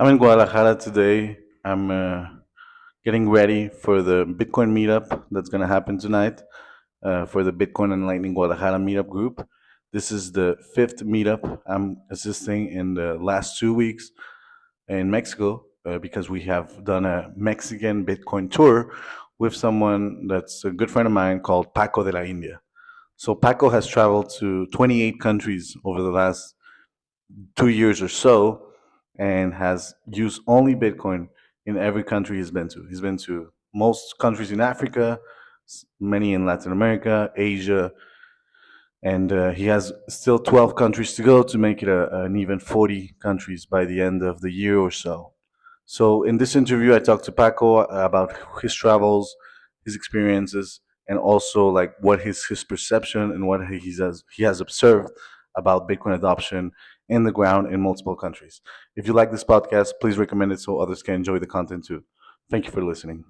I'm in Guadalajara today. I'm getting ready for the Bitcoin meetup that's going to happen tonight for the Bitcoin and Lightning Guadalajara meetup group. This is the fifth meetup I'm assisting in the last 2 weeks in Mexico because we have done a Mexican Bitcoin tour with someone that's a good friend of mine called Paco de la India. So Paco has traveled to 28 countries over the last 2 years or so and has used only Bitcoin in every country he's been to. He's been to most countries in Africa, many in Latin America, Asia, and he has still 12 countries to go to make it an even 40 countries by the end of the year or so. So in this interview, I talked to Paco about his travels, his experiences, and also like what his perception and what he has observed about Bitcoin adoption in the ground in multiple countries. If you like this podcast, please recommend it so others can enjoy the content too. Thank you for listening.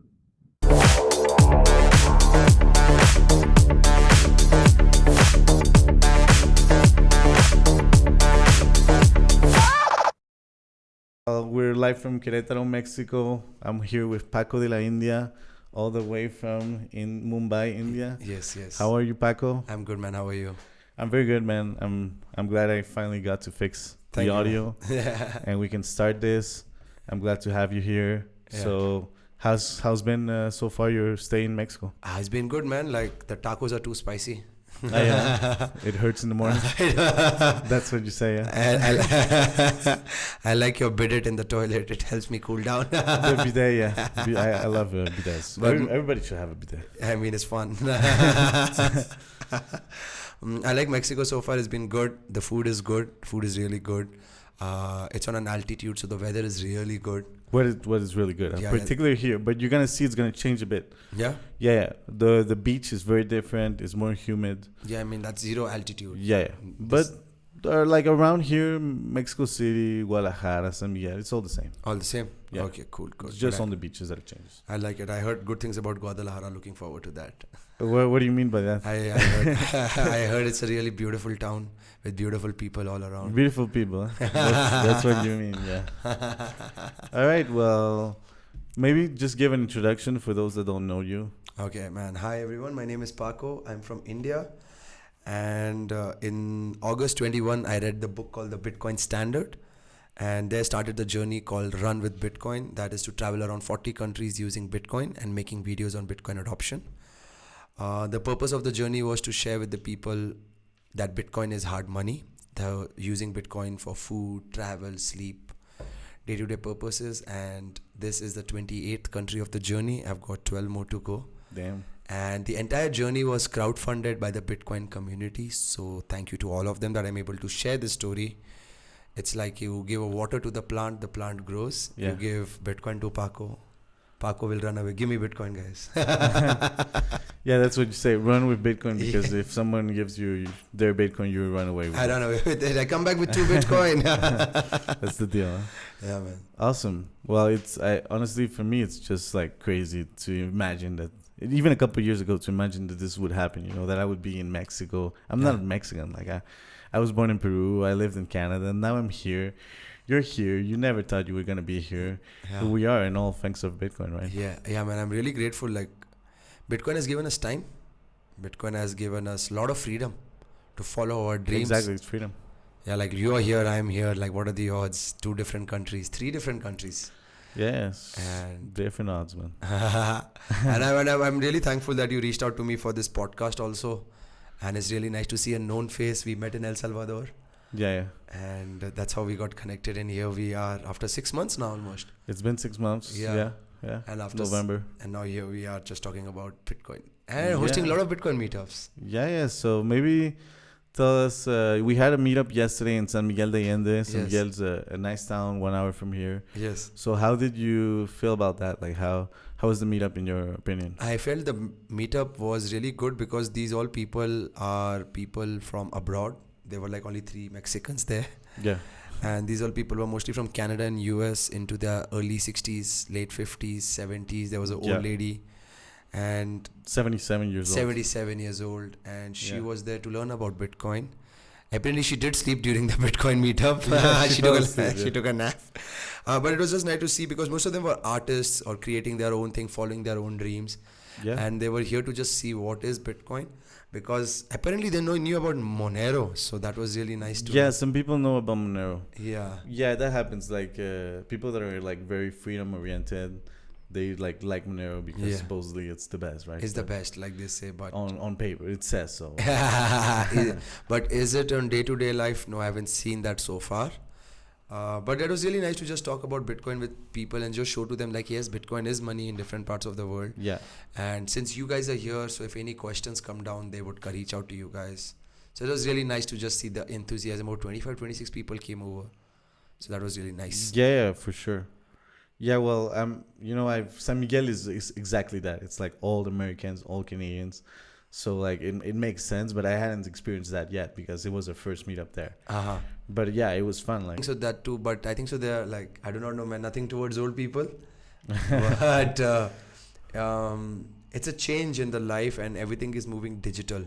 We're live from Queretaro, Mexico. I'm here with Paco de la India, all the way from in Mumbai, India. Yes, yes. How are you, Paco? I'm good, man. How are you? I'm very good, man. I'm glad I finally got to fix Thank the you. audio Yeah. and we can start this. I'm glad to have you here. Yeah. So, how's been so far your stay in Mexico? It's been good, man. Like, the tacos are too spicy. Yeah. It hurts in the morning. That's what you say, yeah. I like your bidet in the toilet. It helps me cool down. The bidet, yeah. I love bidets. But- Everybody should have a bidet. I mean, it's fun. I like Mexico so far. It's been good. The food is good. Food is really good. It's on an altitude, so the weather is really good. What is really good, Yeah, particularly here. But you're gonna see it's gonna change a bit. Yeah? Yeah. The beach is very different. It's more humid. Yeah, I mean, that's zero altitude. Yeah. But like around here, Mexico City, Guadalajara, San Miguel, it's all the same. All the same? Yeah. Okay, cool. It's just on the beaches that it changes. I like it. I heard good things about Guadalajara. Looking forward to that. What do you mean by that? I heard, I heard it's a really beautiful town with beautiful people all around. Beautiful people. Huh? That's what you mean. Yeah. All right. Well, maybe just give an introduction for those that don't know you. Okay, man. Hi, everyone. My name is Paco. I'm from India. And in August 21, I read the book called The Bitcoin Standard. And there started the journey called Run with Bitcoin. That is to travel around 40 countries using Bitcoin and making videos on Bitcoin adoption. The purpose of the journey was to share with the people that Bitcoin is hard money. They're using Bitcoin for food, travel, sleep, day-to-day purposes. And this is the 28th country of the journey. I've got 12 more to go. Damn. And the entire journey was crowdfunded by the Bitcoin community. So thank you to all of them that I'm able to share this story. It's like you give a water to the plant grows. Yeah. You give Bitcoin to Paco will run away. Give me Bitcoin, guys. Yeah, that's what you say. Run with Bitcoin because if someone gives you their Bitcoin, you run away with I it. run away with it. I come back with 2 Bitcoin. That's the deal. Huh? Yeah, man. Awesome. Well, honestly, for me, it's just like crazy to imagine that. Even a couple of years ago, to imagine that this would happen. You know, that I would be in Mexico. I'm not Mexican. Like I was born in Peru. I lived in Canada. And now I'm here. You're here. You never thought you were gonna be here. Yeah. But we are, and all thanks of Bitcoin, right? Yeah, man. I'm really grateful. Like, Bitcoin has given us time. Bitcoin has given us a lot of freedom to follow our dreams. Exactly, it's freedom. Yeah, like you're here, I'm here. Like, what are the odds? 2 different countries, 3 different countries. Yes, And different odds, man. and I'm really thankful that you reached out to me for this podcast also. And it's really nice to see a known face. We met in El Salvador. Yeah. And that's how we got connected. And here we are after 6 months now almost. It's been 6 months. Yeah. Yeah. And after November. And now here we are just talking about Bitcoin. And hosting a lot of Bitcoin meetups. Yeah. So maybe tell us, we had a meetup yesterday in San Miguel de Allende. San Yes. Miguel's a nice town, 1 hour from here. Yes. So how did you feel about that? Like how was the meetup in your opinion? I felt the meetup was really good because these all people are people from abroad. There were like only 3 Mexicans there. Yeah. And these all people were mostly from Canada and US into their early 60s, late 50s, 70s. There was an old lady and 77 years old. 77 years old. And she was there to learn about Bitcoin. Apparently, she did sleep during the Bitcoin meetup. Yeah, she took a nap. But it was just nice to see because most of them were artists or creating their own thing, following their own dreams. Yeah. And they were here to just see what is Bitcoin because apparently they knew about Monero. So that was really nice to Yeah, some people know about Monero. Yeah. Yeah, that happens. Like people that are like very freedom oriented, they like Monero because Yeah. supposedly it's the best, right? It's the best, like they say, but On paper it says so. but is it on day-to-day life? No, I haven't seen that so far. But it was really nice to just talk about Bitcoin with people and just show to them like, yes, Bitcoin is money in different parts of the world. Yeah. And since you guys are here, so if any questions come down, they would reach out to you guys. So it was really nice to just see the enthusiasm. About 25, 26 people came over. So that was really nice. Yeah, for sure. Yeah, well, San Miguel is exactly that. It's like all Americans, all Canadians. So like it makes sense, but I hadn't experienced that yet because it was our first meetup there. Uh-huh. But yeah, it was fun. I Like think so that too, but I think so they're like, I do not know, man, nothing towards old people. But it's a change in the life and everything is moving digital.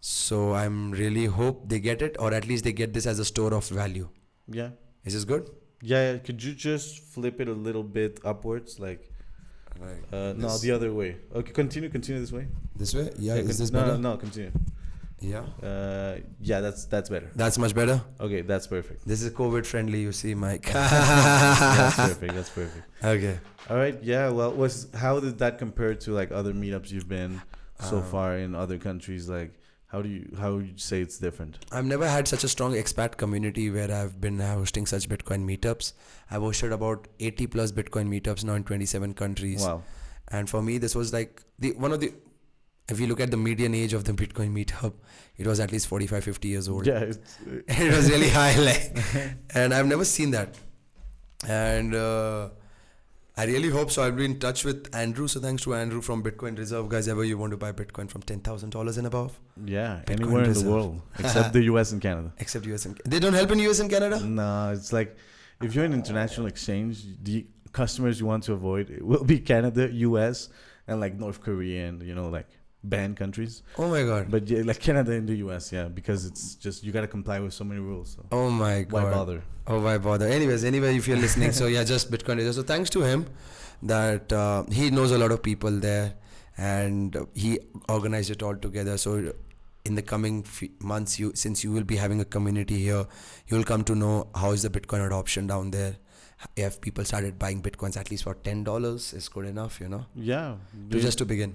So I'm really hope they get it, or at least they get this as a store of value. yeah, Is this good? yeah. Could you just flip it a little bit upwards, like Right. no, This- the other way. Okay, continue this way. This way? Yeah, is con- this no, better? no, continue. Yeah. Yeah, that's better. That's much better. Okay, that's perfect. This is COVID friendly, you see, Mike. That's perfect. That's perfect. Okay. All right. Yeah. Well, how did that compare to like other meetups you've been so far in other countries? Like, how would you say it's different? I've never had such a strong expat community where I've been hosting such Bitcoin meetups. I've hosted about 80 plus Bitcoin meetups now in 27 countries. Wow. And for me, this was like if you look at the median age of the Bitcoin meetup, it was at least 45, 50 years old. Yeah. It was really high. And I've never seen that. And I really hope so. I'll be in touch with Andrew. So thanks to Andrew from Bitcoin Reserve. Guys, ever you want to buy Bitcoin from $10,000 and above? Yeah. Bitcoin Anywhere in Reserve. the world except the U.S. and Canada. Except US and they don't help in US and Canada? No, it's like if you're in international exchange, the customers you want to avoid it will be Canada, U.S., and like North Korea and like banned countries. Oh my God. But yeah, like Canada and the U.S. Yeah, because it's just you gotta comply with so many rules. So Oh my God. why bother? Oh, why bother? Anyway, if you're listening, so yeah, just Bitcoin Reserve. So thanks to him that he knows a lot of people there and he organized it all together. So in the coming months, since you will be having a community here, you'll come to know how is the Bitcoin adoption down there. If people started buying Bitcoins at least for $10 is good enough, Yeah. to begin.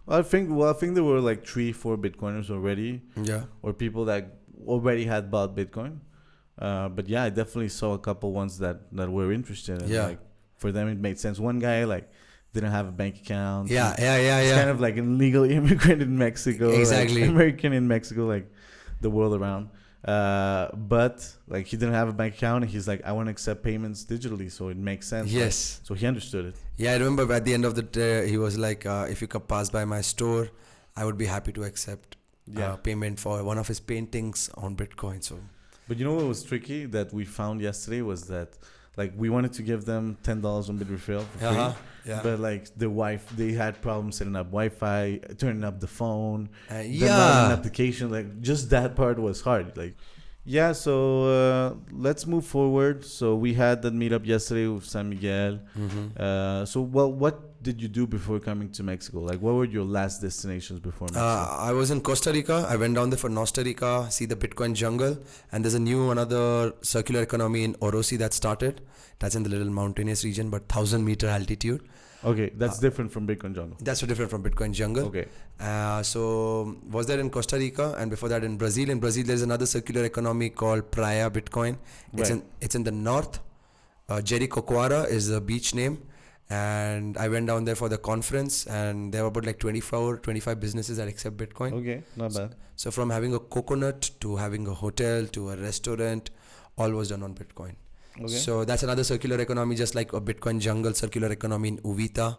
I think there were like 3-4 Bitcoiners already, Yeah. or people that already had bought Bitcoin. But yeah, I definitely saw a couple ones that were interested. And Yeah. like for them it made sense. One guy like didn't have a bank account. Yeah. He's kind of like an illegal immigrant in Mexico. Exactly. Like American in Mexico, like the world around. But like he didn't have a bank account and he's like, I want to accept payments digitally, so it makes sense. Yes. So he understood it. Yeah, I remember at the end of the day, he was like, if you could pass by my store, I would be happy to accept payment for one of his paintings on Bitcoin. So, But you know what was tricky that we found yesterday was that like we wanted to give them $10 on Bitrefill for free. Yeah. But like they had problems setting up Wi-Fi, turning up the phone, downloading an yeah. application. Like just that part was hard. Like, yeah. So let's move forward. So we had that meetup yesterday with San Miguel. So what did you do before coming to Mexico? Like, what were your last destinations before Mexico? I was in Costa Rica. I went down there for Costa Rica, see the Bitcoin jungle. And there's another circular economy in Orosi that started. That's in the little mountainous region, but 1,000-meter altitude. Okay, that's different from Bitcoin Jungle. That's so different from Bitcoin jungle. Okay. So was there in Costa Rica, and before that in Brazil. In Brazil, there's another circular economy called Praia Bitcoin. It's in the north. Jericoacoara is the beach name. And I went down there for the conference, and there were about like 25 businesses that accept Bitcoin. Okay, not bad. So from having a coconut to having a hotel to a restaurant, all was done on Bitcoin. Okay. So that's another circular economy, just like a Bitcoin jungle circular economy in Uvita.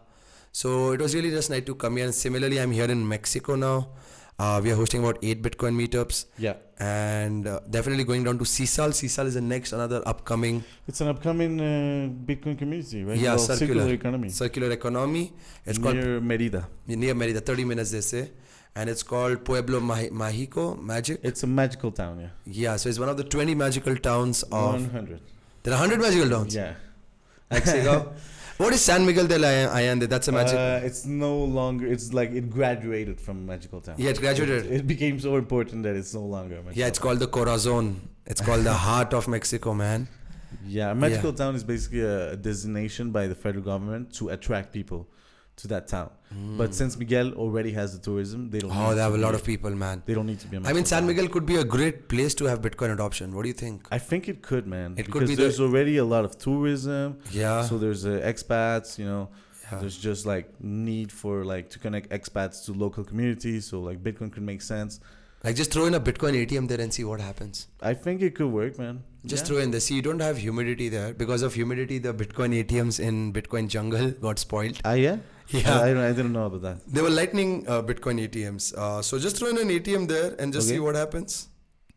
So it was really just nice to come here. And similarly, I'm here in Mexico now. We are hosting about 8 Bitcoin meetups. Yeah. And definitely going down to Sisal. Sisal is another upcoming. It's an upcoming Bitcoin community, right? Yeah, Well, circular economy. Circular economy. It's near Merida. Near Merida, 30 minutes they say. And it's called Pueblo Mágico, Magic. It's a magical town, yeah. Yeah, so it's one of the 20 magical towns of 100. There are 100 magical towns. Yeah. Mexico. What is San Miguel de Allende? That's a magic. It's no longer. It's like it graduated from Magical Town. Yeah, it graduated. It became so important that it's no longer. Magical Yeah, it's Town. called the Corazon. It's called the heart of Mexico, man. Yeah, Magical Town is basically a designation by the federal government to attract people to that town. But since Miguel already has the tourism, they don't. Oh, need they have to a lot be- of people, man. They don't need to be. A I mean, Magical San Town. Miguel could be a great place to have Bitcoin adoption. What do you think? I think it could, man. It could because be there's already a lot of tourism. Yeah. So there's expats, Yeah. There's just like need for like to connect expats to local communities. So like Bitcoin could make sense. Like just throw in a Bitcoin ATM there and see what happens. I think it could work, man. Just throw in there. See, you don't have humidity there. Because of humidity, the Bitcoin ATMs in Bitcoin jungle got spoiled. Ah, yeah? Yeah. I didn't know about that. They were lightning Bitcoin ATMs. So just throw in an ATM there and just Okay. see what happens.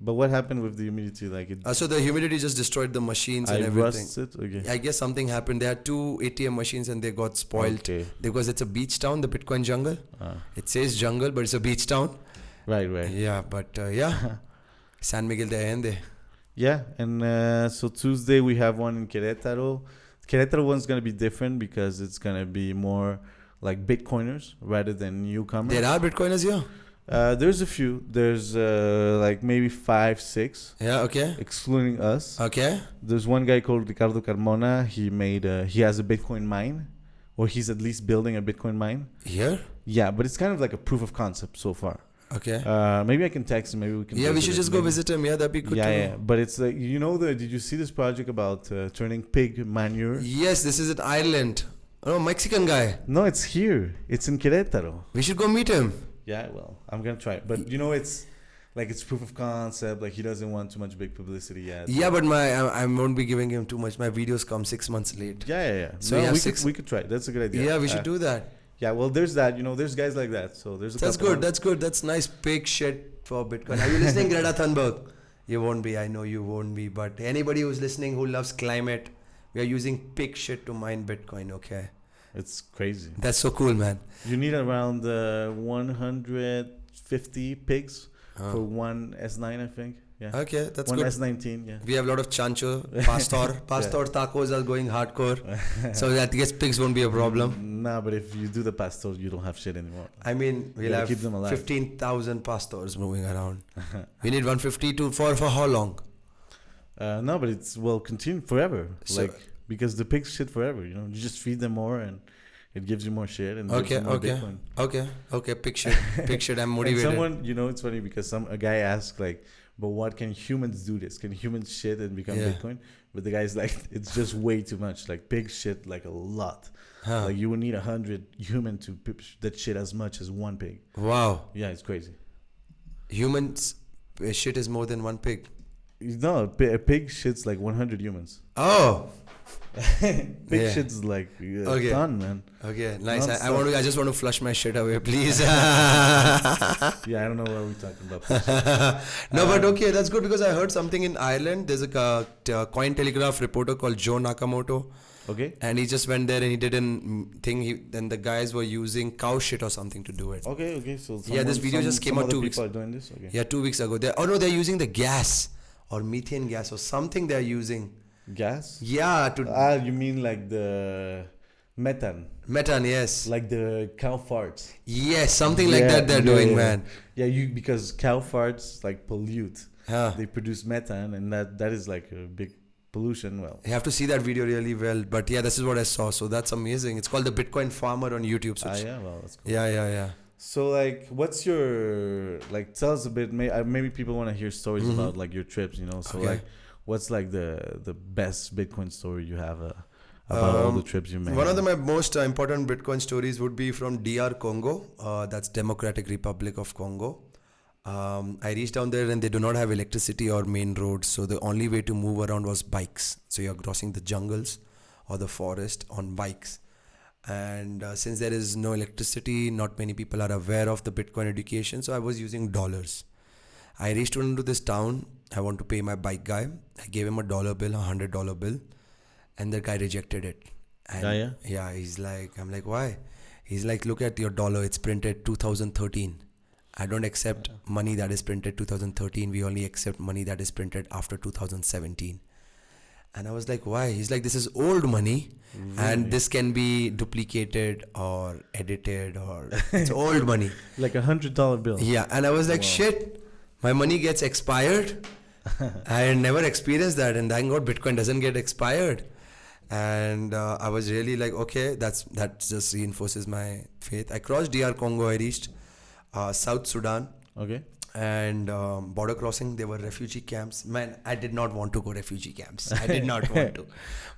But what happened with the humidity? Like it, So the humidity just destroyed the machines and I everything. rust it? Okay. I guess something happened. They had two ATM machines and they got spoiled. Okay. Because it's a beach town, the Bitcoin jungle. Ah, It says jungle, but it's a beach town. right. Yeah, but San Miguel de Allende. Yeah, and so Tuesday we have one in Queretaro. Queretaro one's going to be different because it's going to be more like Bitcoiners rather than newcomers. There are Bitcoiners here? There's a few. There's like maybe 5, 6, Yeah, okay. excluding us. Okay. There's one guy called Ricardo Carmona. He has a Bitcoin mine, or he's at least building a Bitcoin mine. Here? Yeah, but it's kind of like a proof of concept so far. Okay. Maybe I can text him. Maybe we can. Yeah, we visit should it, just go maybe. visit him. Yeah, that'd be good Yeah, to yeah. know. But it's like did you see this project about turning pig manure? Yes, this is at Ireland. Oh, Mexican guy. No, it's here. It's in Querétaro. We should go meet him. Yeah, well, I'm gonna try it. But it's like it's proof of concept. Like he doesn't want too much big publicity yet. Yeah, but I won't be giving him too much. My videos come 6 months late. Yeah. So No, you have we 6 could we could try it. That's a good idea. Yeah, we should do that. Yeah, well, there's that. There's guys like that. So there's a That's couple good. That's good. That's nice pig shit for Bitcoin. Are you listening, Greta Thunberg? You won't be. I know you won't be. But anybody who's listening who loves climate, we are using pig shit to mine Bitcoin. Okay, It's crazy. that's so cool, man. You need around 150 pigs for one S9, I think. Yeah. Okay, that's One good. S19. Yeah. We have a lot of chancho, pastor. Pastor tacos are going hardcore. So I guess pigs won't be a problem. Nah, but if you do the pastor, you don't have shit anymore. I mean, we'll Gotta have keep them alive. 15,000 pastors moving around. We need 150 for how long? No, but it's continue forever. So- Because the pigs shit forever. You just feed them more and it gives you more shit and gives Okay, you more okay, Bitcoin. okay. Pig shit, pig shit. I'm And motivated. someone, it's funny because a guy asked like, but what can humans do this? Can humans shit and become Yeah. Bitcoin? But the guy's like, it's just way too much. Like pig shit, like a lot. Huh. Like you would need 100 human to that shit as much as one pig. Wow. Yeah, it's crazy. Humans shit is more than one pig. No, a pig shits like 100 humans. Oh, Pig Yeah. shit's like a Okay. ton, man. okay, nice. I Non-stop. just want to flush my shit away, please. Yeah, I don't know what we're talking about. No, but okay, that's good because I heard something in Ireland. There's a Coin Telegraph reporter called Joe Nakamoto, Okay. and he just went there and he did an thing. Then the guys were using cow shit or something to do it. Okay. So Yeah, this video just came out other 2 people weeks. are doing this. Okay. Yeah, 2 weeks ago. They're using the gas or methane gas or something. They're using. Gas. Yeah, to You mean like the methane, methane. Yes. like the cow farts? Yes, something like that they're doing, man. Yeah, because cow farts like pollute. Huh. They produce methane, and that is like a big pollution. Well, You have to see that video really well. But yeah, this is what I saw. So that's amazing. It's called The Bitcoin Farmer on YouTube. So yeah, well, that's cool. yeah. So like, what's your tell us a bit. Maybe people want to hear stories about like your trips. So Okay. like, what's like the best Bitcoin story you have about all the trips you made? One of my most important Bitcoin stories would be from DR Congo. That's Democratic Republic of Congo. I reached down there and they do not have electricity or main roads. So the only way to move around was bikes. So you're crossing the jungles or the forest on bikes. And since there is no electricity, not many people are aware of the Bitcoin education. So I was using dollars. I reached into this town. I want to pay my bike guy. I gave him $1 bill, $100 bill. And the guy rejected it. And yeah, he's like, I'm like, why? He's like, look at your dollar. It's printed 2013. I don't accept money that is printed 2013. We only accept money that is printed after 2017. And I was like, why? He's like, this is old money and this can be duplicated or edited or it's old money. Like $100 bill. Yeah. And I was like, shit, my money gets expired. I never experienced that. And thank God Bitcoin doesn't get expired. And I was really like, okay, that just reinforces my faith. I crossed DR Congo. I reached South Sudan. Okay. And border crossing, there were refugee camps. Man, I did not want to go refugee camps. I did not want to,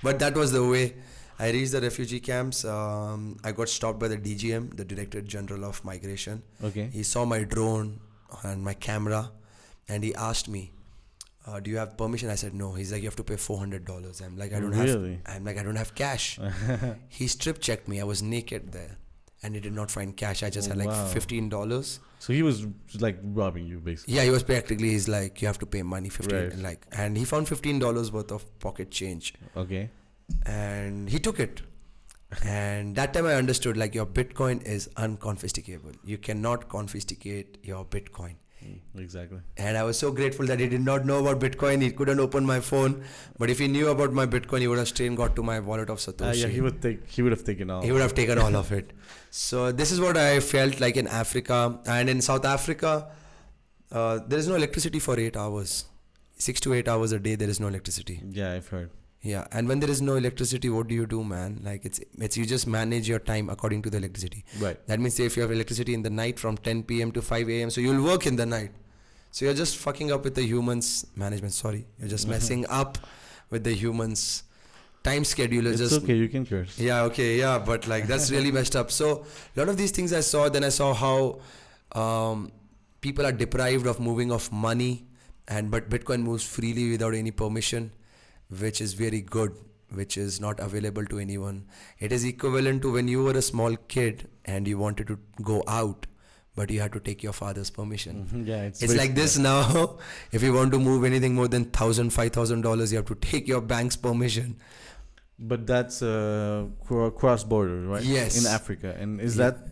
but that was the way. I reached the refugee camps. I got stopped by the DGM, the Director General of Migration. Okay. He saw my drone and my camera, and he asked me, "Do you have permission?" I said no. He's like, "You have to pay $400." I'm like, Really? I don't have cash. He strip checked me. I was naked there, and he did not find cash. I just had like Wow. $15. So he was like robbing you, basically. Yeah, he was practically. He's like, you have to pay money, 15, Right. and he found $15 worth of pocket change, Okay. and he took it. And that time I understood, like, your Bitcoin is unconfiscatable. You cannot confiscate your Bitcoin. Exactly. And I was so grateful that he did not know about Bitcoin. He couldn't open my phone, but if he knew about my Bitcoin, he would have straight and got to my wallet of Satoshi. Yeah, he would have taken all. He would have taken all of it. So this is what I felt like in Africa. And in South Africa, there is no electricity for 8 hours. 6 to 8 hours a day, there is no electricity. Yeah, I've heard. Yeah, and when there is no electricity, what do you do, man? Like, it's you just manage your time according to the electricity. Right. That means, say, if you have electricity in the night from 10 p.m. to 5 a.m., so you'll work in the night. So you're just fucking up with the humans' management. Sorry, you're just messing up with the humans' time schedule. It's just okay, you can curse. Yeah, okay, yeah, but like that's really messed up. So a lot of these things I saw. Then I saw how people are deprived of moving of money, but Bitcoin moves freely without any permission, which is very good, which is not available to anyone. It is equivalent to when you were a small kid and you wanted to go out, but you had to take your father's permission. Yeah, It's like this now. If you want to move anything more than $5,000, you have to take your bank's permission. But that's cross border, right? Yes. In Africa. And is that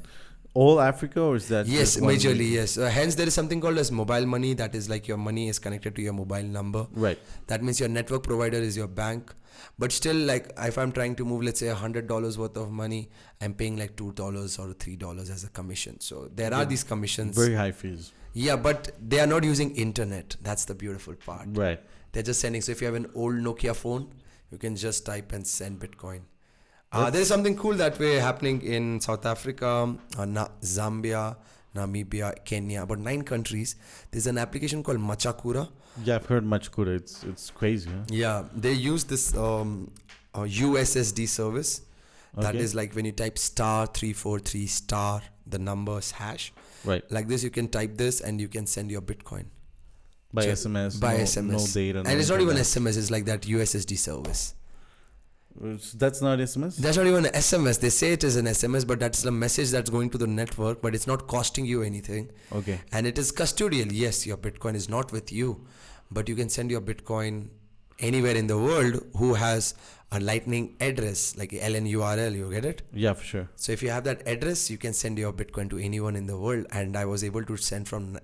all Africa, or is that Yes, just one majorly, region? yes. Hence, there is something called as mobile money. That is like your money is connected to your mobile number. Right. That means your network provider is your bank. But still, like, if I'm trying to move, let's say $100 worth of money, I'm paying like $2 or $3 as a commission. So there are these commissions. Very high fees. Yeah, but they are not using internet. That's the beautiful part. Right. They're just sending. So if you have an old Nokia phone, you can just type and send Bitcoin. There is something cool that way happening in South Africa, Zambia, Namibia, Kenya, about 9 countries. There's an application called Machakura. Yeah, I've heard much good. It's crazy, huh? Yeah, they use this USSD service. That Okay. is like when you type *343* the numbers hash. Right. Like this, you can type this and you can send your Bitcoin. By Just SMS. by no, SMS. No data. And it's not even internet. SMS, it's like that USSD service. That's not SMS? That's not even an SMS. They say it is an SMS, but that's the message that's going to the network, but it's not costing you anything. Okay. And it is custodial. Yes, your Bitcoin is not with you, but you can send your Bitcoin anywhere in the world who has a lightning address, like LNURL, you get it? Yeah, for sure. So if you have that address, you can send your Bitcoin to anyone in the world. And I was able to send from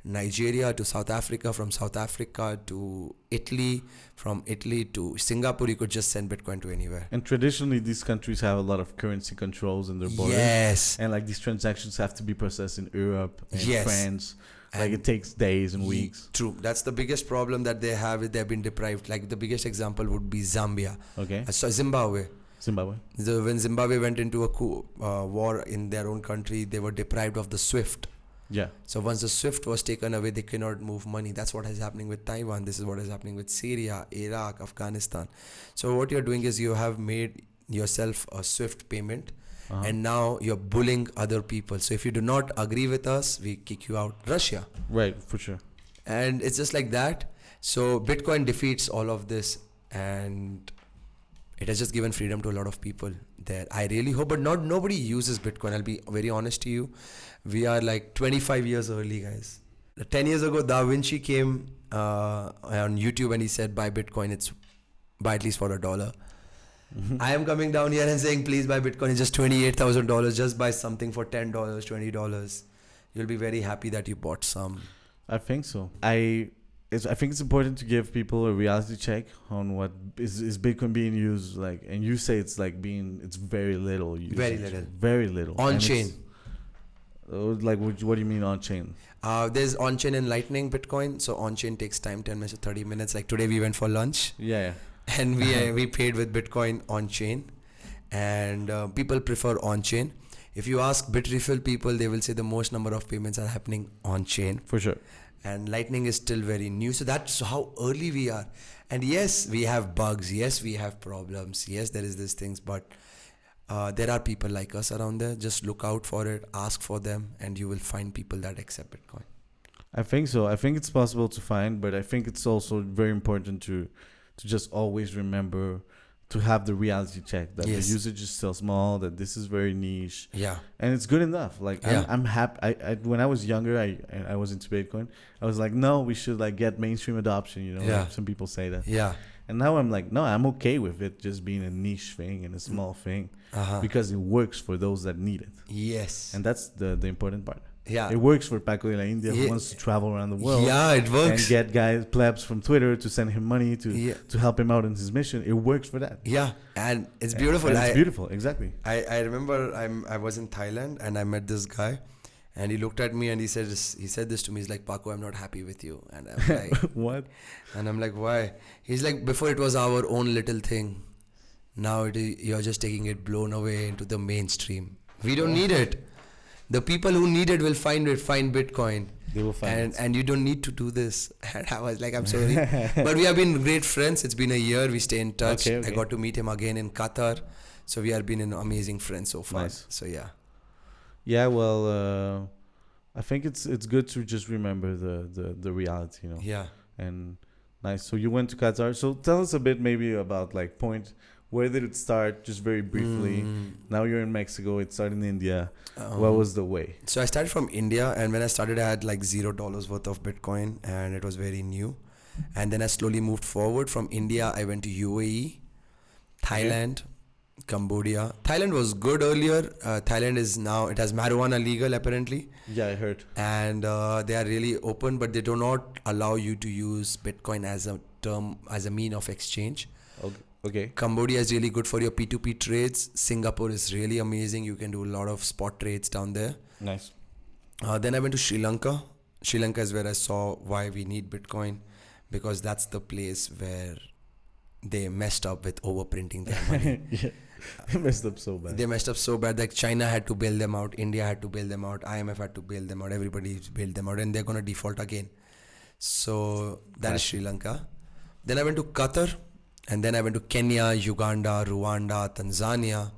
Nigeria to South Africa, from South Africa to Italy, from Italy to Singapore. You could just send Bitcoin to anywhere. And traditionally, these countries have a lot of currency controls in their borders. Yes. And like these transactions have to be processed in Europe and Yes. France. Like And it takes days and weeks. True. That's the biggest problem that they have. They've been deprived. Like the biggest example would be Zambia. Okay. So Zimbabwe. Zimbabwe. When Zimbabwe went into a war in their own country, they were deprived of the SWIFT. Yeah. So once the SWIFT was taken away, they cannot move money. That's what is happening with Taiwan. This is what is happening with Syria, Iraq, Afghanistan. So what you're doing is you have made yourself a SWIFT payment, and now you're bullying other people. So if you do not agree with us, we kick you out. Russia. Right, for sure. And it's just like that. So Bitcoin defeats all of this, and it has just given freedom to a lot of people there. I really hope, but nobody uses Bitcoin. I'll be very honest to you. We are like 25 years early, guys. 10 years ago, Da Vinci came on YouTube and he said, buy Bitcoin. It's buy at least for $1. I am coming down here and saying, please buy Bitcoin. It's just $28,000. Just buy something for $10, $20. You'll be very happy that you bought some. I think so. I I think it's important to give people a reality check on what is Bitcoin being used like, and you say it's like being it's very little Very usage, little. very little, On and it's chain. like what do you mean on chain? There's on chain and Lightning Bitcoin. So on chain takes time, 10 minutes to 30 minutes. Like today we went for lunch Yeah, and we paid with Bitcoin on chain, and people prefer on chain. If you ask Bitrefill people, they will say the most number of payments are happening on chain, for sure. and Lightning is still very new. So that's how early we are. And yes, we have bugs. Yes, we have problems. Yes, there is these things, but there are people like us around there. Just look out for it, ask for them, and you will find people that accept Bitcoin. I think so. I think it's possible to find, but I think it's also very important to just always remember to have the reality check that the Yes. usage is still small, that this is very niche, Yeah. and it's good enough. Like Yeah. I'm happy. When I was younger, I was into Bitcoin. I was like, no, we should like get mainstream adoption. You know, Yeah. like some people say that, Yeah. and now I'm like, no, I'm okay with it just being a niche thing and a small thing Uh-huh. because it works for those that need it, Yes. and that's the important part. Yeah. It works for Paco de la India who Yeah. wants to travel around the world. Yeah, it And works. get guys plebs from Twitter to send him money Yeah. to help him out in his mission. It works for that. Yeah, and it's beautiful. And it's beautiful, exactly. I remember I was in Thailand and I met this guy, and he looked at me and he said this to me. He's like, Paco, I'm not happy with you, and I'm like, What? and I'm like, why? He's like, before it was our own little thing. Now you're just taking it blown away into the mainstream. We don't need it. The people who need it will find Bitcoin. They will find and it. and you don't need to do this. And I was like, I'm sorry, but we have been great friends. It's been a year. We stay in touch. Okay. I got to meet him again in Qatar, so we have been an amazing friends so far. Nice. So yeah. Yeah, well, I think it's good to just remember the reality, you know. Yeah. And nice. So you went to Qatar. So tell us a bit maybe about like point. Where did it start? Just very briefly. Now you're in Mexico. It started in India. What was the way? So I started from India, and when I started, I had like $0 worth of Bitcoin, and it was very new. And then I slowly moved forward. From India, I went to UAE, Thailand, Cambodia. Thailand was good earlier. Thailand is now, it has marijuana legal apparently, Yeah, I heard. and they are really open, but they do not allow you to use Bitcoin as a mean of exchange. Okay. Cambodia is really good for your P2P trades. Singapore is really amazing. You can do a lot of spot trades down there. Nice. Then I went to Sri Lanka. Sri Lanka is where I saw why we need Bitcoin, because that's the place where they messed up with overprinting their money. Yeah. They messed up so bad. They messed up so bad that China had to bail them out, India had to bail them out, IMF had to bail them out, everybody bailed them out, and they're going to default again. So that is Sri Lanka. Then I went to Qatar, and then I went to Kenya, Uganda, Rwanda, Tanzania,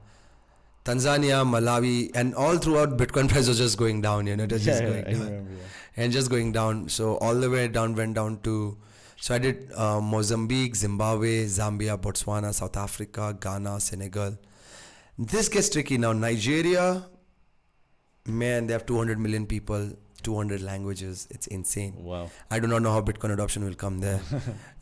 Malawi, and all throughout Bitcoin price was just going down, it was just going I down. remember. Yeah. And just going down. So all the way down, went down to, so I did Mozambique, Zimbabwe, Zambia, Botswana, South Africa, Ghana, Senegal. This gets tricky now. Nigeria, man, they have 200 million people, 200 languages. It's insane. Wow. I do not know how Bitcoin adoption will come there.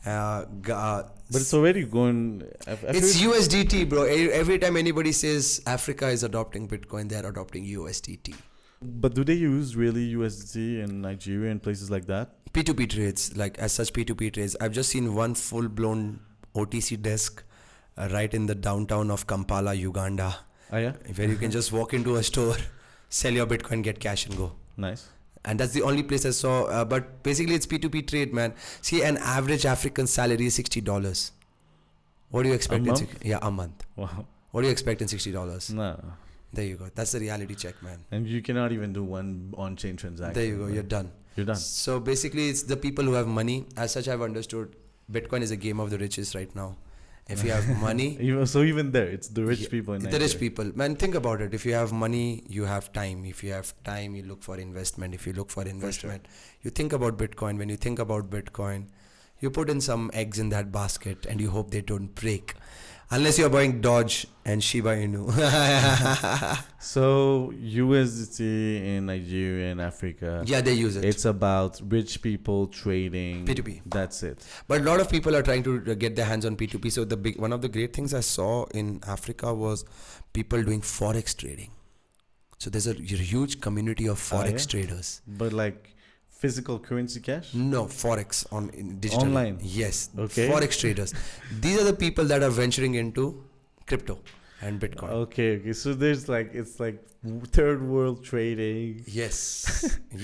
But it's already going. It's USDT, bro. Every time anybody says Africa is adopting Bitcoin, they're adopting USDT. But do they use really USDT in Nigeria and places like that? P2P trades, like as such P2P trades. I've just seen one full-blown OTC desk right in the downtown of Kampala, Uganda, Oh yeah. where you can just walk into a store, sell your Bitcoin, get cash and go. Nice. And that's the only place I saw. But basically it's P2P trade, man. See, an average African salary is $60. What do you expect? A month? Yeah, a month. Wow. What do you expect in $60? No. There you go. That's the reality check, man. And you cannot even do one on-chain transaction. There you go. right? You're done. You're done. So basically, it's the people who have money. As such, I've understood Bitcoin is a game of the richest right now. If you have money, Even there, it's the rich Yeah, people in the Nigeria. rich people. Man, think about it. If you have money, you have time. If you have time, you look for investment. If you look for investment, you think about Bitcoin. When you think about Bitcoin, you put in some eggs in that basket and you hope they don't break. Unless you're buying Dodge and Shiba Inu. So USDT in Nigeria and Africa. Yeah, they use it. It's about rich people trading. P2P. That's it. But a lot of people are trying to get their hands on P2P. So one of the great things I saw in Africa was people doing forex trading. So there's a huge community of forex yeah? traders. But like physical currency cash? No, forex on in digital. Online. Yes, Okay. forex traders. These are the people that are venturing into crypto and Bitcoin. Okay. So there's like it's like third world trading. Yes,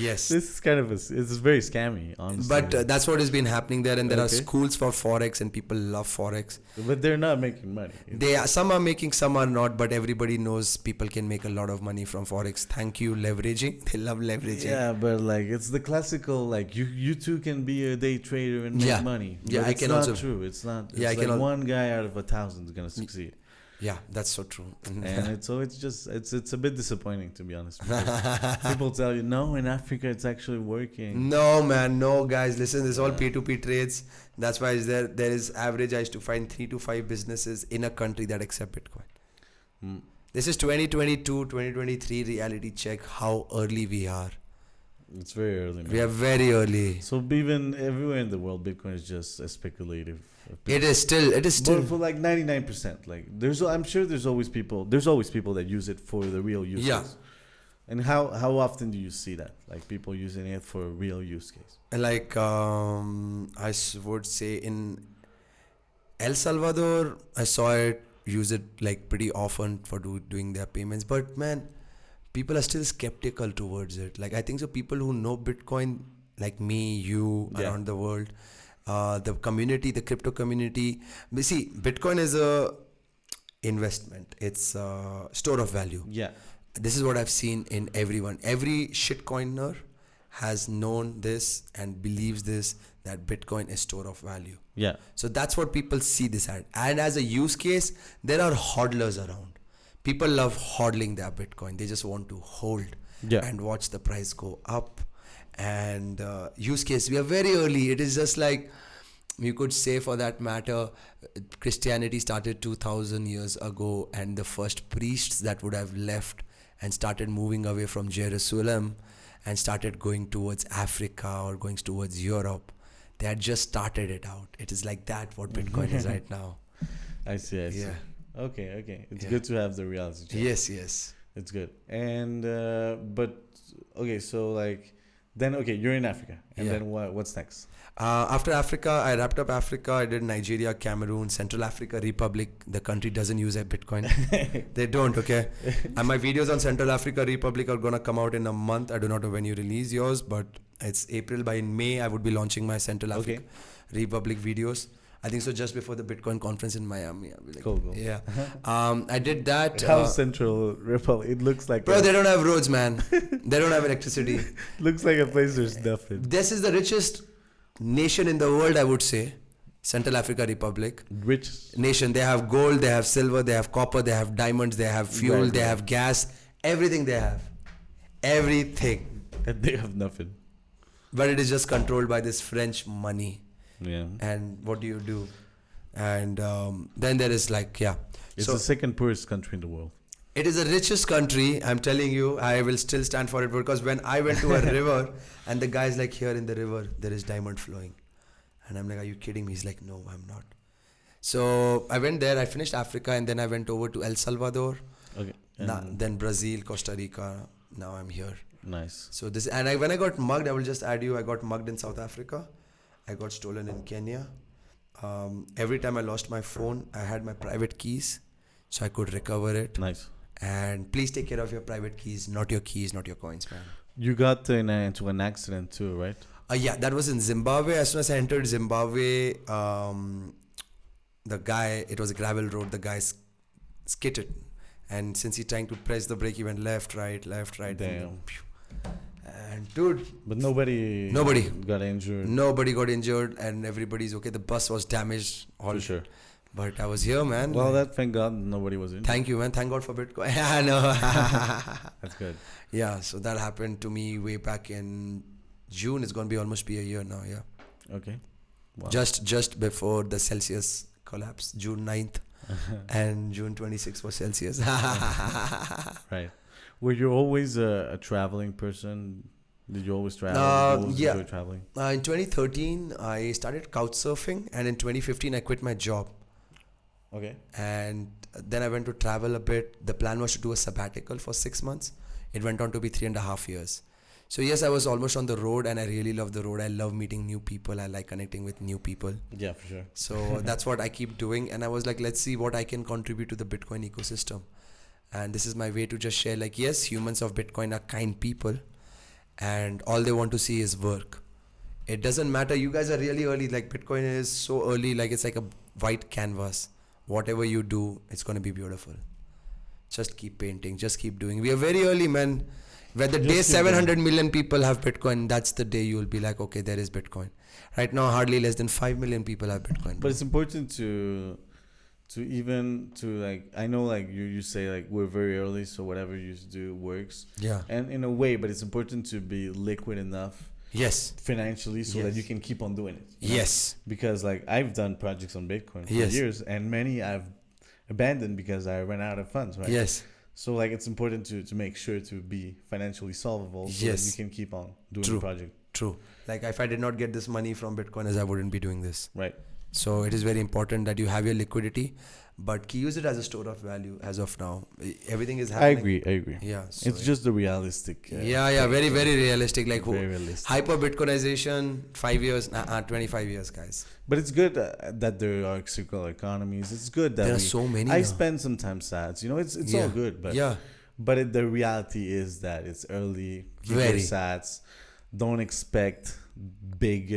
yes. This is kind of it's very scammy, honestly. But that's what has been happening there, and there are Okay. schools for forex, and people love forex. But they're not making money. They are, some are making, some are not, but everybody knows people can make a lot of money from forex. Thank you, leveraging. They love leveraging. Yeah, but like it's the classical like you too can be a day trader and make Yeah. money. Yeah, But I it's can not also- true. It's not. It's Yeah, I like can one guy out of 1,000 is gonna succeed, Yeah, that's so true. and it's just it's a bit disappointing, to be honest. because people tell you no, in Africa it's actually working. No, man, no, guys. Listen, this is all P2P trades. That's why there is average. I used to find 3 to 5 businesses in a country that accept Bitcoin. Mm. This is 2022, 2023 reality check. How early we are. It's very early. Man. We are very early. So even everywhere in the world, Bitcoin is just a speculative. It is still. But for like 99%, like I'm sure there's always people that use it for the real use Yeah. case. And how often do you see that? Like people using it for a real use case? Like would say in El Salvador, I saw it use it like pretty often for doing their payments. But man, people are still skeptical towards it. Like I think so. People who know Bitcoin, like me, you, Yeah. around the world, the community, the crypto community. We see Bitcoin is a investment. It's a store of value. Yeah. This is what I've seen in everyone. Every shitcoiner has known this and believes this, that Bitcoin is store of value. Yeah. So that's what people see this at. And as a use case, there are hodlers around. People love hodling their Bitcoin. They just want to hold Yeah. and watch the price go up. And use case, we are very early. It is just like, you could say for that matter, Christianity started 2000 years ago, and the first priests that would have left and started moving away from Jerusalem and started going towards Africa or going towards Europe, they had just started it out. It is like that what Bitcoin is right now. I see. Yeah. Okay. It's Yeah. good to have the reality check. Yes. It's good. And but okay, so like then you're in Africa, and Yeah. then what's next? After Africa, I wrapped up Africa. I did Nigeria, Cameroon, Central Africa Republic. The country doesn't use a Bitcoin. They don't, okay? And my videos on Central Africa Republic are going to come out in a month. I do not know when you release yours, but it's April. By May, I would be launching my Central Africa Republic videos. I think so, just before the Bitcoin conference in Miami. I'll be like, Cool. Yeah. I did that. How's Central Republic? It looks like Bro, they don't have roads, man. They don't have electricity. looks like a place there's nothing. This is the richest nation in the world, I would say. Central Africa Republic. Rich. Nation. They have gold, they have silver, they have copper, they have diamonds, they have fuel, Right, they right. have gas. Everything they have. Everything. And they have nothing. But it is just controlled by this French money. Yeah. And what do you do? And then there is like, It's so the second poorest country in the world. it is the richest country. I'm telling you, I will still stand for it, because when I went to a river and the guy's like, here in the river, there is diamond flowing. And I'm like, are you kidding me? He's like, no, I'm not. So I went there, I finished Africa, and then I went over to El Salvador, Okay. then Brazil, Costa Rica. Now I'm here. Nice. So this, and when I got mugged, I will just add you, I got mugged in South Africa. I got stolen in Kenya. Every time I lost my phone, I had my private keys, so I could recover it. Nice. And please take care of your private keys, not your coins, man. You got into an accident too, right? Yeah, that was in Zimbabwe. As soon as I entered Zimbabwe, the guy, it was a gravel road, the guy skidded. And since he trying to press the brake, he went left, right. Damn. And dude, But nobody got injured. nobody got injured and everybody's okay. The bus was damaged. All For sure. But I was here, man. Well, thank God nobody was injured. Thank you, man. Thank God for Bitcoin. I know. That's good. Yeah, so that happened to me way back in June. It's going to almost be a year now, yeah. Okay. Wow. Just before the Celsius collapse, June 9th. And June 26th was Celsius. Right. Were you always a traveling person? Did you always travel? Did you always Yeah. enjoy traveling? In 2013, I started couch surfing, and in 2015, I quit my job. Okay. And then I went to travel a bit. The plan was to do a sabbatical for 6 months. It went on to be 3.5 years. So yes, I was almost on the road, and I really love the road. I love meeting new people. I like connecting with new people. Yeah, for sure. So that's what I keep doing. And I was like, let's see what I can contribute to the Bitcoin ecosystem. And this is my way to just share, like, yes, humans of Bitcoin are kind people, and all they want to see is work. It doesn't matter. You guys are really early. Like, Bitcoin is so early. Like, it's like a white canvas. Whatever you do, it's going to be beautiful. Just keep painting. Just keep doing. We are very early, man. When the Just day keep 700 million people have Bitcoin, that's the day you will be like, okay, there is Bitcoin. Right now, hardly less than 5 million people have Bitcoin. But it's important to like, I know, like, you say, like, we're very early, so whatever you do works. Yeah. And in a way, but it's important to be liquid enough Yes. financially so that Yes. you can keep on doing it. You know? Yes. Because, like, I've done projects on Bitcoin for Yes. years, and many I've abandoned because I ran out of funds, right? Yes. So, like, it's important to make sure to be financially solvable so Yes. that you can keep on doing True. the project. True. Like, if I did not get this money from Bitcoiners, I wouldn't be doing this. Right. So it is very important that you have your liquidity, but use it as a store of value as of now. Everything is happening. I agree. Yeah. So It's just the realistic. yeah. Very, very realistic. Like, Very realistic. hyper Bitcoinization, 5 years, 25 years, guys. But it's good that there are circular economies. It's good that There are so many I now. spend sometimes sad. You know, it's Yeah. all good, but Yeah. the reality is that it's early. Keep Very. your sats. Don't expect big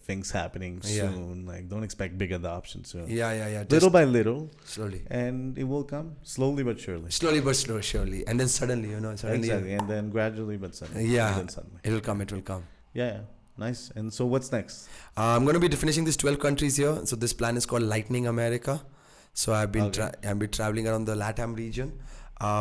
things happening Yeah. soon. Like, don't expect big adoption soon. Yeah. Little by little, slowly. and it will come slowly but surely. Slowly but surely. And then suddenly, Exactly, and then gradually but suddenly. Yeah. And then suddenly. It will come. Yeah. Nice. And so, what's next? I'm going to be finishing these 12 countries here. So this plan is called Lightning America. So I've been I've been traveling around the LATAM region.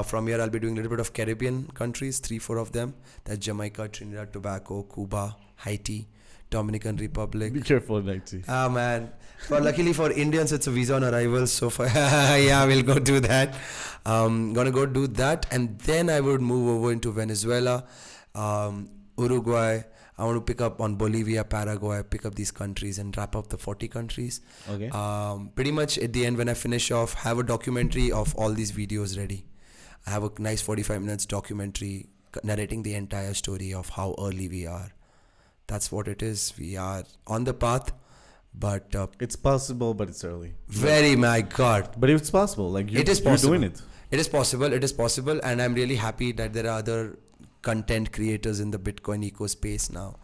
From here, I'll be doing a little bit of Caribbean countries, 3-4 of them. That's Jamaica, Trinidad, Tobago, Cuba, Haiti, Dominican Republic. Be careful, Nighty. Ah, man. But luckily for Indians, it's a visa on arrival. So yeah, we'll go do that. Gonna go do that, and then I would move over into Venezuela, Uruguay. I want to pick up on Bolivia, Paraguay, pick up these countries and wrap up the 40 countries. Okay. Pretty much at the end, when I finish off, have a documentary of all these videos ready. I have a nice 45 minutes documentary narrating the entire story of how early we are. That's what it is. We are on the path, but It's possible, but it's early. very, my God. But it's possible. Like, It is possible. You're doing it. It is possible, and I'm really happy that there are other content creators in the Bitcoin eco space now,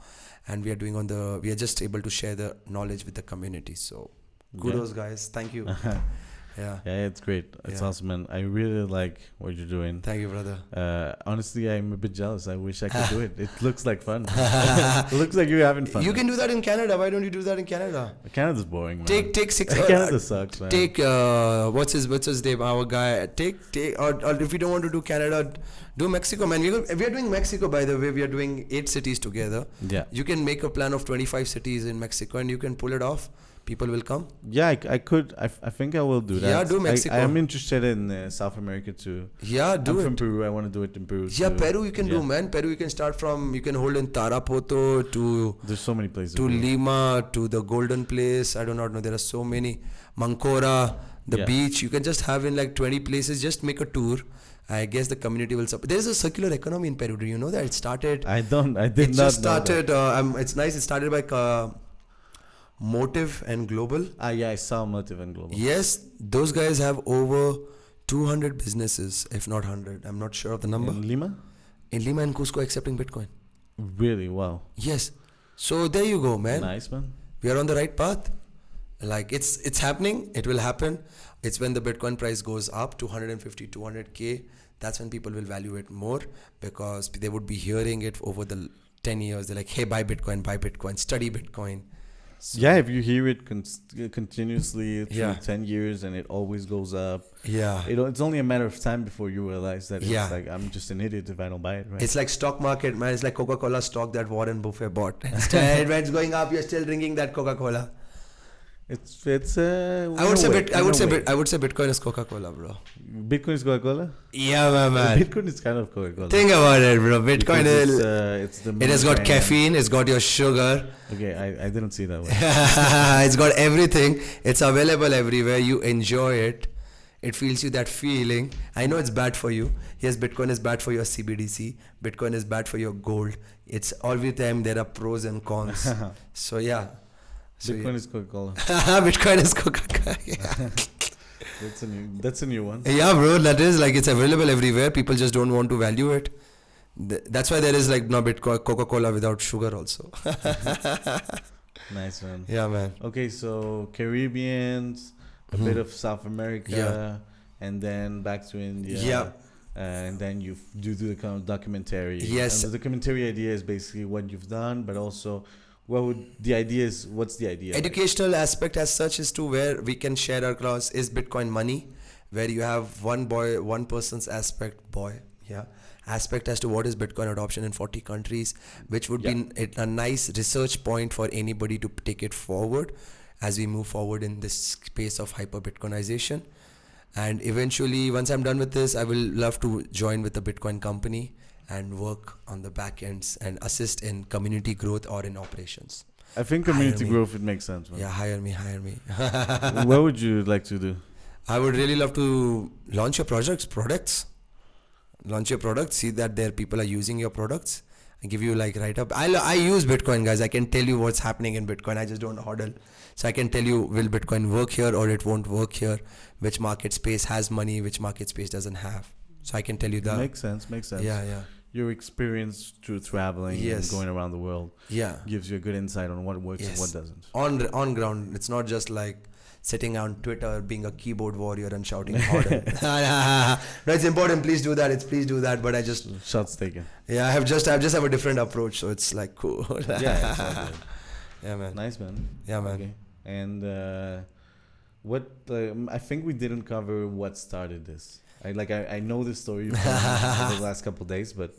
and we are just able to share the knowledge with the community. So kudos, guys. Thank you. Yeah. Yeah, it's great. It's Yeah. awesome, man. I really like what you're doing. Thank you, brother. Honestly, I'm a bit jealous. I wish I could do it. It looks like fun. It looks like you're having fun. You can do that in Canada. Why don't you do that in Canada? Canada's boring, man. Take 6. Canada sucks, man. Take what's his name? Our guy. Take or if you don't want to do Canada, do Mexico, man. We are doing Mexico, by the way. We are doing 8 cities together. Yeah. You can make a plan of 25 cities in Mexico, and you can pull it off. People will come. Yeah, I could. I think I will do that. Yeah, do Mexico. I am interested in South America too. Yeah, do I'm it. from Peru. I want to do it in Peru. Yeah, too. Peru you can do, man. Peru you can start from. You can hold in Tarapoto to There's so many places. to to go. Lima to the Golden Place. I do not know. There are so many. Mancora, the Yeah. beach. You can just have in like 20 places. Just make a tour. I guess the community will support. There is a circular economy in Peru. Do you know that? It started. I did It not just know that. started. It's nice. It started by Motive and Global. Yeah, I saw Motive and Global. Yes, those guys have over 200 businesses, if not 100. I'm not sure of the number. In Lima? In Lima and Cusco accepting Bitcoin. Really? Wow. Yes. So there you go, man. Nice, man. We are on the right path. Like it's happening. It will happen. It's when the Bitcoin price goes up to 150, 200K. That's when people will value it more, because they would be hearing it over the 10 years. They're like, hey, buy Bitcoin, study Bitcoin. So, Yeah, if you hear it continuously through Yeah. 10 years and it always goes up, Yeah. it's only a matter of time before you realize that Yeah. it's like, I'm just an idiot if I don't buy it, right? It's like stock market, man. It's like Coca-Cola stock that Warren Buffett bought. Instead, when it's going up, you're still drinking that Coca-Cola. It's I would say Bitcoin is Coca-Cola, bro. Bitcoin is Coca-Cola? Yeah, my man. Bitcoin is kind of Coca-Cola. Think about it, bro. Bitcoin Because is. it's the It has got Mediterranean. caffeine. It's got your sugar. Okay, I didn't see that one. It's got everything. It's available everywhere. You enjoy it. It feels you that feeling. I know it's bad for you. Yes, Bitcoin is bad for your CBDC. Bitcoin is bad for your gold. It's all the time there are pros and cons. So yeah. So Bitcoin is Coca-Cola. Bitcoin is Coca-Cola. Yeah. That's a new one. Yeah, bro, that is like it's available everywhere. People just don't want to value it. That's why there is like no Bitcoin, Coca-Cola without sugar also. Nice one. Yeah, man. Okay, so Caribbeans, a bit of South America, and then back to India. Yeah. And then you do the kind of documentary. Yes. And the documentary idea is basically what you've done, but also what's the idea? Educational aspect as such is to where we can share our class is Bitcoin money, where you have one person's aspect as to what is Bitcoin adoption in 40 countries, which would be a nice research point for anybody to take it forward as we move forward in this space of hyper Bitcoinization. And eventually, once I'm done with this, I will love to join with a Bitcoin company and work on the back ends and assist in community growth or in operations. I think community growth, it makes sense. Man. Yeah, hire me. What would you like to do? I would really love to launch your products. Launch your products, see that there people are using your products and give you like write up. I use Bitcoin, guys. I can tell you what's happening in Bitcoin. I just don't hodl. So I can tell you, will Bitcoin work here or it won't work here? Which market space has money, which market space doesn't have. So I can tell you that. Makes sense. Yeah. Your experience through traveling and going around the world gives you a good insight on what works and what doesn't. On ground, it's not just like sitting on Twitter, being a keyboard warrior and shouting harder. No, it's important. Please do that. Please do that. But I just shots taken. Yeah, I just have a different approach, so it's like cool. Yeah, it's all good. Yeah, man. Nice, man. Yeah, man. Okay. And what I think we didn't cover what started this. I know the story from the last couple of days, but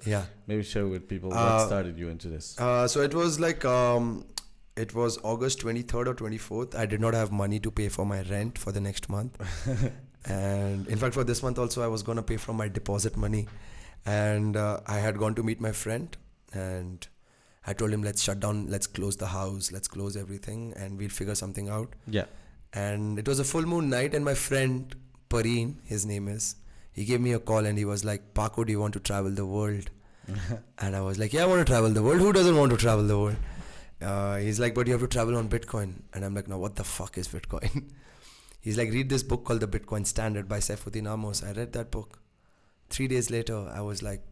maybe share with people what started you into this. So it was like it was August 23rd or 24th. I did not have money to pay for my rent for the next month. And in fact, for this month also, I was going to pay from my deposit money. And I had gone to meet my friend. And I told him, let's shut down, let's close the house, let's close everything. And we'll figure something out. Yeah. And it was a full moon night. And my friend, Pareen, his name is, he gave me a call and he was like, Paco, do you want to travel the world? And I was like, yeah, I want to travel the world. Who doesn't want to travel the world? He's like, but you have to travel on Bitcoin. And I'm like, no, what the fuck is Bitcoin? He's like, read this book called The Bitcoin Standard by Saifuddin Amos. I read that book. 3 days later, I was like,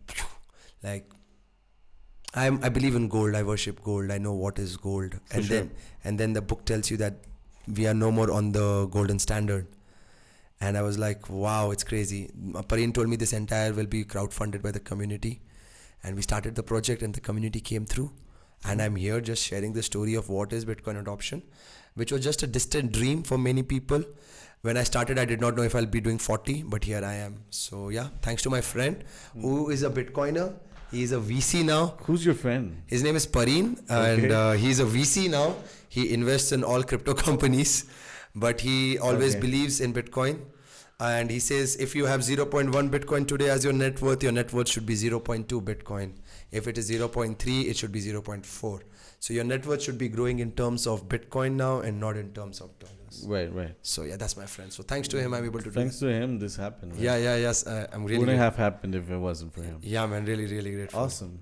I believe in gold. I worship gold. I know what is gold. And then the book tells you that we are no more on the golden standard. And I was like, wow, it's crazy. Pareen told me this entire will be crowdfunded by the community. And we started the project and the community came through. And I'm here just sharing the story of what is Bitcoin adoption, which was just a distant dream for many people. When I started, I did not know if I'll be doing 40, but here I am. So yeah, thanks to my friend who is a Bitcoiner. He's a VC now. Who's your friend? His name is Pareen, and he's a VC now. He invests in all crypto companies, but he always believes in Bitcoin. And he says, if you have 0.1 Bitcoin today as your net worth should be 0.2 Bitcoin. If it is 0.3, it should be 0.4. So your net worth should be growing in terms of Bitcoin now and not in terms of dollars. Right. So yeah, that's my friend. So thanks to him, I'm able to do Thanks to him, this happened. Right? Yes. I'm really... Wouldn't have happened if it wasn't for him. Yeah, man, really, really grateful. Awesome.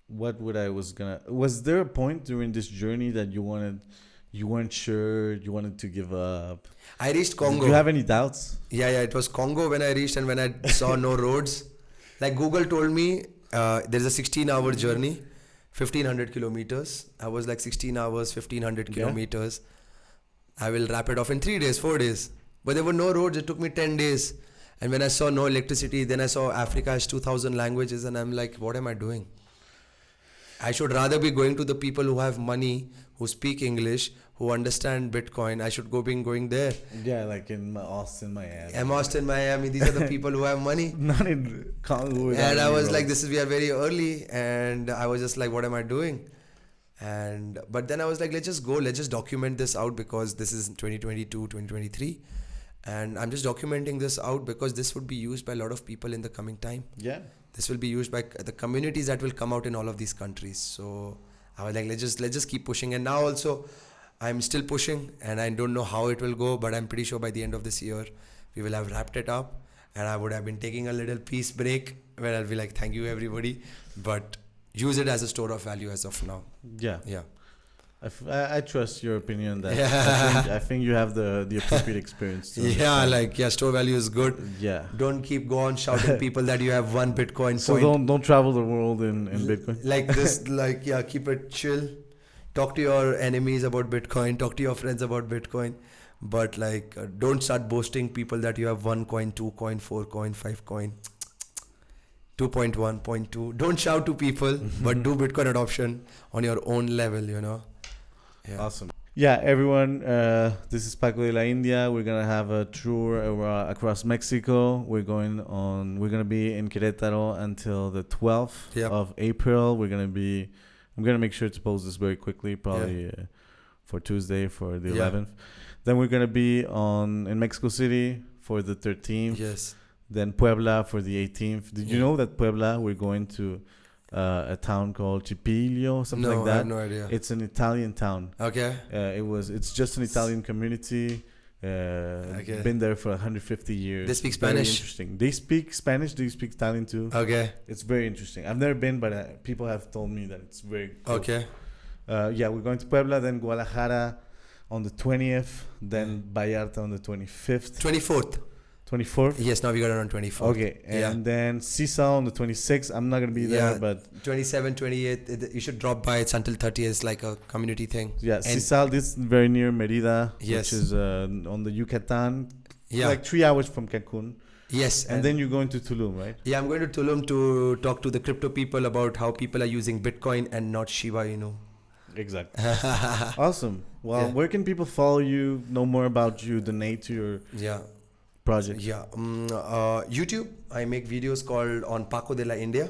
Was there a point during this journey that you weren't sure, you wanted to give up? I reached Congo. Did you have any doubts? Yeah, it was Congo when I reached and when I saw no roads. Like Google told me, there's a 16-hour journey, 1,500 kilometers. I was like 16 hours, 1,500 kilometers. I will wrap it off in 3 days, 4 days. But there were no roads. It took me 10 days. And when I saw no electricity, then I saw Africa has 2,000 languages. And I'm like, what am I doing? I should rather be going to the people who have money, who speak English, who understand Bitcoin. I should going there. Yeah, like in Austin, Miami. Austin, Miami. These are the people who have money. Not in Congo. And I was like, we are very early. And I was just like, what am I doing? But then I was like, let's just go. Let's just document this out because this is 2022, 2023. And I'm just documenting this out because this would be used by a lot of people in the coming time. Yeah. This will be used by the communities that will come out in all of these countries. So I was like, let's just keep pushing. And now also, I'm still pushing, and I don't know how it will go, but I'm pretty sure by the end of this year, we will have wrapped it up. And I would have been taking a little peace break where I'll be like, thank you, everybody. But use it as a store of value as of now. Yeah. Yeah. I trust your opinion that Yeah. I think you have the appropriate experience to Yeah, understand. like, yeah, store value is good. Yeah. Don't keep go on shouting people that you have one Bitcoin So point. don't travel the world in Bitcoin. Like this, like, yeah, keep it chill. Talk to your enemies about Bitcoin. Talk to your friends about Bitcoin. But like, don't start boasting people that you have 1 coin, 2 coin, 4 coin, 5 coin, 2.1, 0.2. Don't shout to people, but do Bitcoin adoption on your own level, you know. Yeah. Awesome. Yeah, everyone. This is Paco de la India. We're gonna have a tour across Mexico. We're gonna be in Queretaro until the 12th Yep. of April. I'm gonna make sure to post this very quickly, probably for Tuesday for the 11th. Then we're gonna be in Mexico City for the 13th. Yes. Then Puebla for the 18th. Did you know that Puebla we're going to a town called Chipillo, something No, like that? I have no idea. It's an Italian town. Okay. It's just an Italian community. Been there for 150 years. They speak Very Spanish? interesting. They speak Spanish. Do you speak Italian too? Okay. It's very interesting. I've never been, but people have told me that it's very cool. Okay. Yeah, we're going to Puebla, then Guadalajara on the 20th, then Vallarta on the 25th. 24th. 24th? Yes, now we got it on 24th. Okay, and then Sisal on the 26th. I'm not going to be there, but 27, 28, you should drop by. It's until 30th. It's like a community thing. yeah, And- Sisal, this is very near Merida, Yes. which is on the Yucatan, Yeah. like 3 hours from Cancun. Yes. And then you're going to Tulum, right? Yeah, I'm going to Tulum to talk to the crypto people about how people are using Bitcoin and not Shiba Inu. Exactly. Awesome. Well, Yeah. where can people follow you, know more about you, donate to your Yeah. project? Yeah. YouTube, I make videos called on Paco de la India.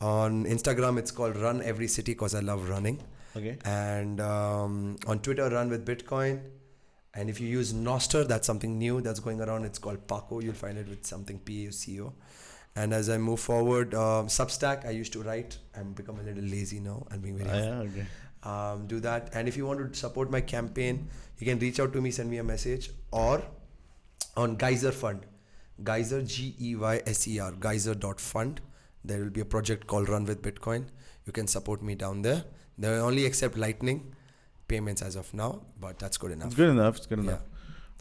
On Instagram, it's called Run Every City because I love running. Okay. And on Twitter, Run with Bitcoin. And if you use Noster, that's something new that's going around. It's called Paco. You'll find it with something Paco. And as I move forward, Substack, I used to write. I've become a little lazy now. I'm being very Okay. do that. And if you want to support my campaign, you can reach out to me, send me a message, or on Geyser Fund. Geyser, Geyser, Geyser.fund. There will be a project called Run with Bitcoin. You can support me down there. They only accept Lightning payments as of now, but that's good enough. It's good enough. It's good Yeah. enough.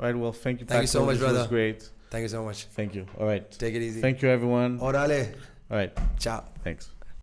All right. Well, thank you. Thank you so Paco. much, This was brother. great. Thank you so much. Thank you. All right. Take it easy. Thank you, everyone. Orale. All right. Ciao. Thanks.